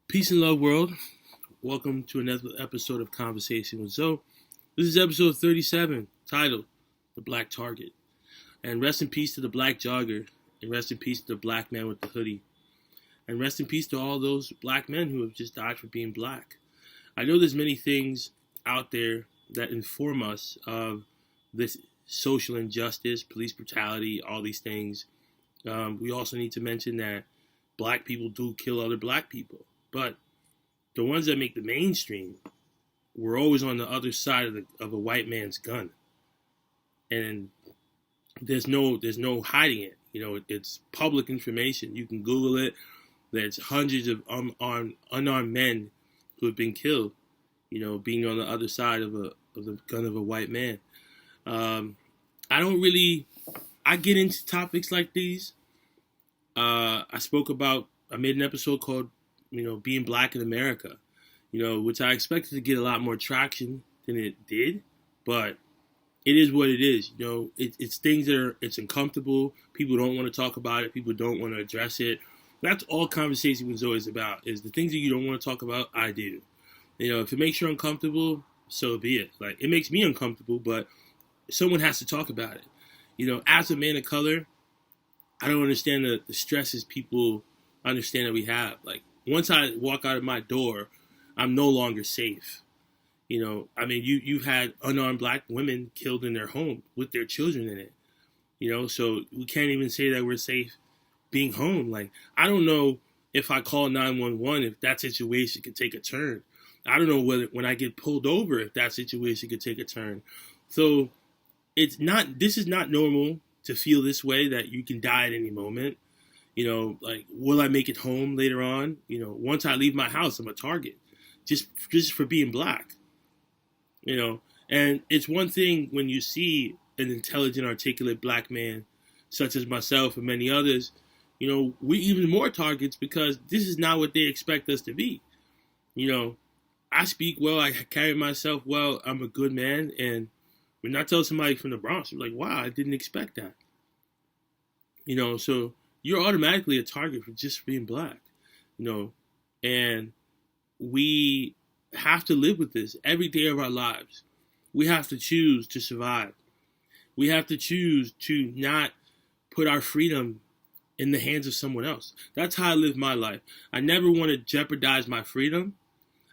Peace and love, world. Welcome to another episode of Conversation with Zoe. This is episode 37, titled The Black Target. And rest in peace to the black jogger, and rest in peace to the black man with the hoodie. And rest in peace to all those black men who have just died for being black. I know there's many things out there that inform us of this social injustice, police brutality, all these things. We also need to mention that black people do kill other black people. But the ones that make the mainstream were always on the other side of a white man's gun, and there's no hiding it. You know, it's public information. You can Google it. There's hundreds of unarmed men who have been killed. You know, being on the other side of the gun of a white man. I get into topics like these. I made an episode called, being black in America, which I expected to get a lot more traction than it did, but it is what it is. It's things it's uncomfortable. People don't want to talk about it. People don't want to address it. That's all Conversation with Zoe is about, is the things that you don't want to talk about, I do. If it makes you uncomfortable, so be it. Like, it makes me uncomfortable, but someone has to talk about it. As a man of color, I don't understand the stresses people understand that we have. Like, once I walk out of my door, I'm no longer safe. You've had unarmed black women killed in their home with their children in it. So we can't even say that we're safe being home. Like, I don't know if I call 911, if that situation could take a turn. I don't know whether when I get pulled over, if that situation could take a turn. So this is not normal to feel this way, that you can die at any moment. Like, will I make it home later on? Once I leave my house, I'm a target just for being black. And it's one thing when you see an intelligent, articulate black man, such as myself and many others, we're even more targets because this is not what they expect us to be. I speak well, I carry myself well, I'm a good man, and when I tell somebody from the Bronx, I'm like, wow, I didn't expect that. So you're automatically a target for just being black, and we have to live with this every day of our lives. We have to choose to survive. We have to choose to not put our freedom in the hands of someone else. That's how I live my life. I never want to jeopardize my freedom.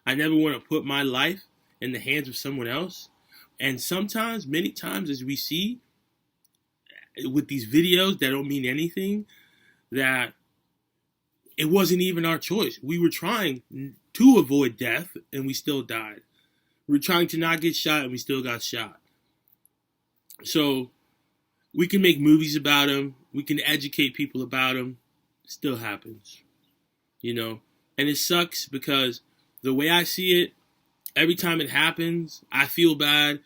I never want to put my life in the hands of someone else. And sometimes, many times, as we see with these videos that don't mean anything, that it wasn't even our choice. We were trying to avoid death, and we still died. We were trying to not get shot, and we still got shot. So we can make movies about them. We can educate people about them. It still happens, And it sucks because the way I see it, every time it happens, I feel bad.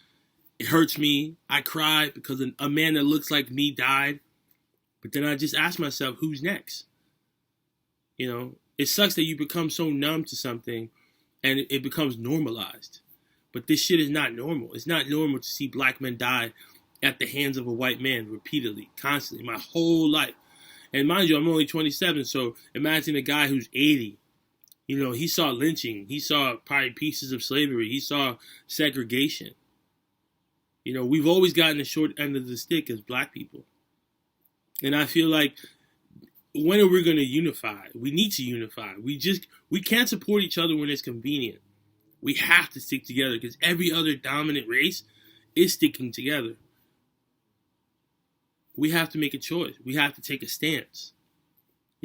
It hurts me. I cry because a man that looks like me died. But then I just ask myself, who's next? It sucks that you become so numb to something and it becomes normalized. But this shit is not normal. It's not normal to see black men die at the hands of a white man repeatedly, constantly, my whole life. And mind you, I'm only 27, so imagine a guy who's 80. He saw lynching. He saw probably pieces of slavery. He saw segregation. We've always gotten the short end of the stick as black people. And I feel like, when are we going to unify? We need to unify. We can't support each other when it's convenient. We have to stick together because every other dominant race is sticking together. We have to make a choice. We have to take a stance.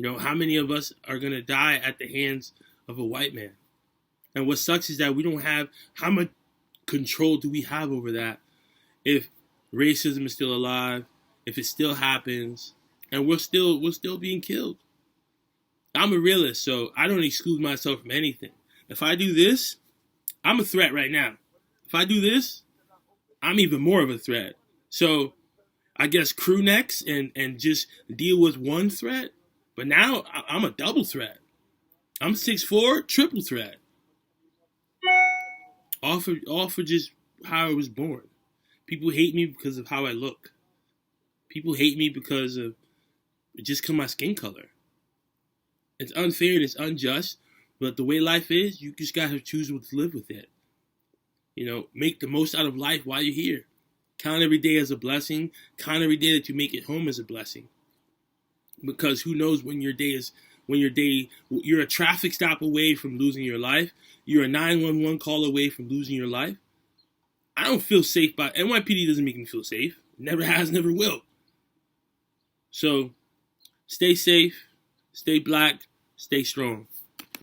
How many of us are going to die at the hands of a white man? And what sucks is that we don't have, how much control do we have over that if racism is still alive, if it still happens, and we're still being killed? I'm a realist, so I don't exclude myself from anything. If I do this, I'm a threat right now. If I do this, I'm even more of a threat. So I guess crew necks and just deal with one threat. But now I'm a double threat. I'm 6'4", triple threat. All for just how I was born. People hate me because of how I look. People hate me because of my skin color. It's unfair and it's unjust, But the way life is, you just gotta choose to live with it. Make the most out of life while you're here. Count every day as a blessing. Count every day that you make it home as a blessing. Because who knows when you're a traffic stop away from losing your life. You're a 911 call away from losing your life. I don't feel safe NYPD doesn't make me feel safe. Never has, never will. So, stay safe, stay black, stay strong.